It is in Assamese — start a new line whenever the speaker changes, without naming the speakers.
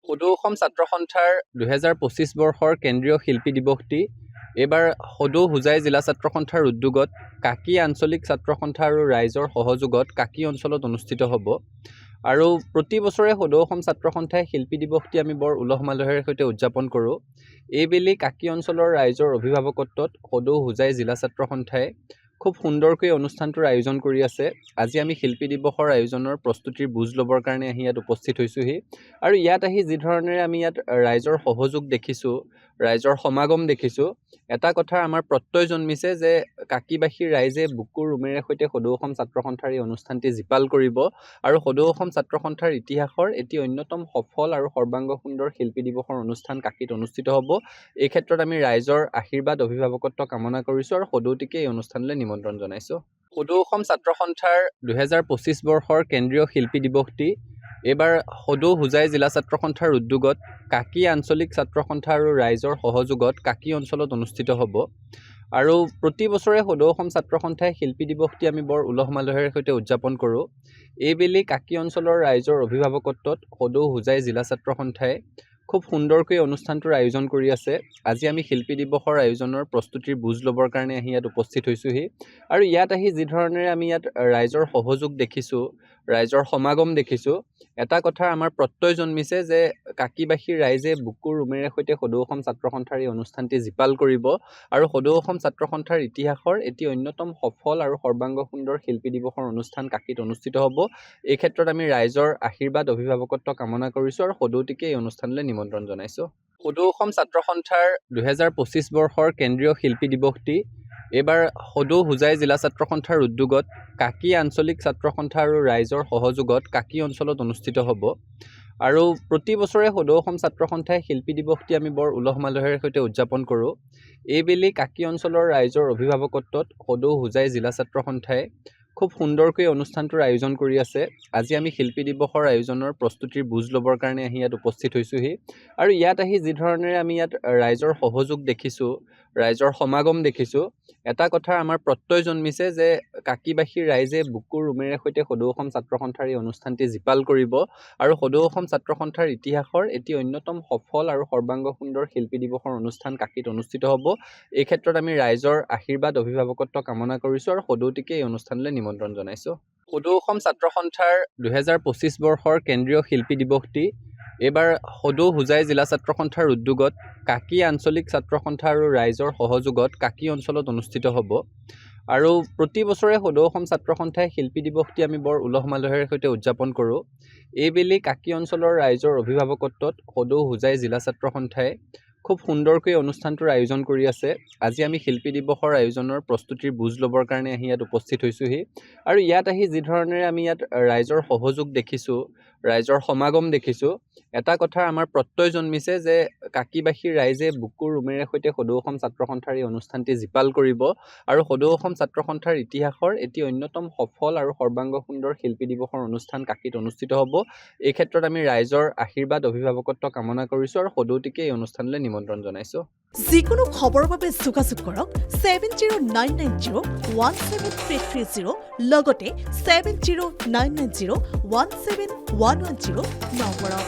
সদৌ অসম ছাত্ৰ সন্থাৰ 2025 বৰ্ষৰ কেন্দ্ৰীয় শিল্পী দিৱসটি এইবাৰ সদৌ হোজাই জিলা ছাত্ৰ সন্থাৰ উদ্যোগত কাকি আঞ্চলিক ছাত্ৰ সন্থা আৰু ৰাইজৰ সহযোগত কাকি অঞ্চলত অনুষ্ঠিত হ'ব। আৰু প্ৰতি বছৰে সদৌ অসম ছাত্ৰ সন্থাই শিল্পী দিৱসটি আমি বৰ উলহ মালহেৰে সৈতে উদযাপন কৰোঁ। এইবেলি কাকি অঞ্চলৰ ৰাইজৰ অভিভাৱকত্বত সদৌ হোজাই জিলা ছাত্ৰ সন্থাই খুব সুন্দৰকৈ অনুষ্ঠানটোৰ আয়োজন কৰি আছে। আজি আমি শিল্পী দিৱসৰ আয়োজনৰ প্ৰস্তুতিৰ বুজ ল'বৰ কাৰণে আহি ইয়াত উপস্থিত হৈছোঁহি। আৰু ইয়াত আহি যি ধৰণেৰে আমি ইয়াত ৰাইজৰ সহযোগ দেখিছোঁ, ৰাইজৰ সমাগম দেখিছোঁ, এটা কথাৰ আমাৰ প্ৰত্যয় জন্মিছে যে কাকিবাসীৰ ৰাইজে বুকুৰ উমেৰে সৈতে সদৌ অসম ছাত্ৰ সন্থাৰ এই অনুষ্ঠানটি জীপাল কৰিব আৰু সদৌ অসম ছাত্ৰ সন্থাৰ ইতিহাসৰ এটি অন্যতম সফল আৰু সৰ্বাংগ সুন্দৰ শিল্পী দিৱসৰ অনুষ্ঠান কাকিত অনুষ্ঠিত হ'ব। এই ক্ষেত্ৰত আমি ৰাইজৰ আশীৰ্বাদ অভিভাৱকত্ব কামনা কৰিছোঁ আৰু সদৌটিকে এই অনুষ্ঠানলৈ নিমন্ত্ৰণ জনাইছোঁ। সদৌ অসম ছাত্ৰ সন্থাৰ 2025 বৰ্ষৰ কেন্দ্ৰীয় শিল্পী দিৱসটি এইবাৰ সদৌ হোজাই জিলা ছাত্ৰ সন্থাৰ উদ্যোগত কাকি আঞ্চলিক ছাত্ৰ সন্থা আৰু ৰাইজৰ সহযোগত কাকি অঞ্চলত অনুষ্ঠিত হ'ব। আৰু প্ৰতি বছৰে সদৌ অসম ছাত্ৰ সন্থাই শিল্পী দিৱসটি আমি বৰ উলহ মালহেৰে সৈতে উদযাপন কৰোঁ। এইবেলি কাকি অঞ্চলৰ ৰাইজৰ অভিভাৱকত্বত সদৌ হোজাই জিলা ছাত্ৰ সন্থাই খুব সুন্দৰকৈ অনুষ্ঠানটোৰ আয়োজন কৰি আছে। আজি আমি শিল্পী দিৱসৰ আয়োজনৰ প্ৰস্তুতিৰ বুজ ল'বৰ কাৰণে আহি ইয়াত উপস্থিত হৈছোঁহি। আৰু ইয়াত আহি যি ধৰণেৰে আমি ইয়াত ৰাইজৰ সহযোগ দেখিছোঁ, ৰাইজৰ সমাগম দেখিছোঁ, এটা কথাৰ আমাৰ প্ৰত্যয় জন্মিছে যে কাকিবাসীৰ ৰাইজে বুকুৰ উমেৰে সৈতে সদৌ অসম ছাত্ৰ সন্থাৰ এই অনুষ্ঠানটি জীপাল কৰিব আৰু সদৌ অসম ছাত্ৰ সন্থাৰ ইতিহাসৰ এটি অন্যতম সফল আৰু সৰ্বাংগ সুন্দৰ শিল্পী দিৱসৰ অনুষ্ঠান কাকিত অনুষ্ঠিত হ'ব। এই ক্ষেত্ৰত আমি ৰাইজৰ আশীৰ্বাদ অভিভাৱকত্ব কামনা কৰিছোঁ আৰু সদৌটিকে এই অনুষ্ঠানলৈ নিমন্ত্ৰণ জনাইছোঁ। সদৌ অসম ছাত্ৰ সন্থাৰ 2025 বৰ্ষৰ কেন্দ্ৰীয় শিল্পী দিৱসটি এইবাৰ সদৌ হোজাই জিলা ছাত্ৰ সন্থাৰ উদ্যোগত কাকি আঞ্চলিক ছাত্ৰ সন্থা আৰু ৰাইজৰ সহযোগত কাকি অঞ্চলত অনুষ্ঠিত হ'ব। আৰু প্ৰতি বছৰে সদৌ অসম ছাত্ৰ সন্থাই শিল্পী দিৱসটি আমি বৰ উলহ মালহেৰে সৈতে উদযাপন কৰোঁ। এইবেলি কাকি অঞ্চলৰ ৰাইজৰ অভিভাৱকত্বত সদৌ হোজাই জিলা ছাত্ৰ সন্থাই খুব সুন্দৰকৈ অনুষ্ঠানটোৰ আয়োজন কৰি আছে। আজি আমি শিল্পী দিৱসৰ আয়োজনৰ প্ৰস্তুতিৰ বুজ ল'বৰ কাৰণে আহি ইয়াত উপস্থিত হৈছোঁহি। আৰু ইয়াত আহি যি ধৰণেৰে আমি ইয়াত ৰাইজৰ সহযোগ দেখিছোঁ, ৰাইজৰ সমাগম দেখিছোঁ, এটা কথাৰ আমাৰ প্ৰত্যয় জন্মিছে যে কাকিবাসীৰ ৰাইজে বুকুৰ উমেৰে সৈতে সদৌ অসম ছাত্ৰ সন্থাৰ এই অনুষ্ঠানটি জীপাল কৰিব আৰু সদৌ অসম ছাত্ৰ সন্থাৰ ইতিহাসৰ এটি অন্যতম সফল আৰু সৰ্বাংগ সুন্দৰ শিল্পী দিৱসৰ অনুষ্ঠান কাকিত অনুষ্ঠিত হ'ব। এই ক্ষেত্ৰত আমি ৰাইজৰ আশীৰ্বাদ অভিভাৱকত্ব কামনা কৰিছোঁ আৰু সদৌটিকে এই অনুষ্ঠানলৈ নিমন্ত্ৰণ জনাইছোঁ। সদৌ অসম ছাত্ৰ সন্থাৰ 2025 বৰ্ষৰ কেন্দ্ৰীয় শিল্পী দিৱসটি এইবাৰ সদৌ হোজাই জিলা ছাত্ৰ সন্থাৰ উদ্যোগত কাকি আঞ্চলিক ছাত্ৰ সন্থা আৰু ৰাইজৰ সহযোগত কাকি অঞ্চলত অনুষ্ঠিত হ'ব। আৰু প্ৰতি বছৰে সদৌ অসম ছাত্ৰ সন্থাই শিল্পী দিৱসটি আমি বৰ উলহ মালহেৰে সৈতে উদযাপন কৰোঁ। এইবেলি কাকি অঞ্চলৰ ৰাইজৰ অভিভাৱকত্বত সদৌ হোজাই জিলা ছাত্ৰ সন্থাই খুব সুন্দৰকৈ অনুষ্ঠানটোৰ আয়োজন কৰি আছে। আজি আমি শিল্পী দিৱসৰ আয়োজনৰ প্ৰস্তুতিৰ বুজ ল'বৰ কাৰণে আহি ইয়াত উপস্থিত হৈছোঁহি। আৰু ইয়াত আহি যি ধৰণেৰে আমি ইয়াত ৰাইজৰ সহযোগ দেখিছোঁ, ৰাইজৰ সমাগম দেখিছোঁ, এটা কথাৰ আমাৰ প্ৰত্যয় জন্মিছে যে কাকিবাসীৰ ৰাইজে বুকুৰ উমেৰে সৈতে সদৌ অসম ছাত্ৰ সন্থাৰ এই অনুষ্ঠানটি জীপাল কৰিব আৰু সদৌ অসম ছাত্ৰ সন্থাৰ ইতিহাসৰ এটি অন্যতম সফল আৰু সৰ্বাংগ সুন্দৰ শিল্পী দিৱসৰ অনুষ্ঠান কাকিত অনুষ্ঠিত হ'ব। এই ক্ষেত্ৰত আমি ৰাইজৰ আশীৰ্বাদ অভিভাৱকত্ব কামনা কৰিছোঁ আৰু সদৌটিকে এই অনুষ্ঠানলৈ নিমন্ত্ৰণ জনাইছোঁ।
যিকোনো খবৰৰ বাবে যোগাযোগ কৰক 7099017330 লগতে 7099017110 নম্বৰত।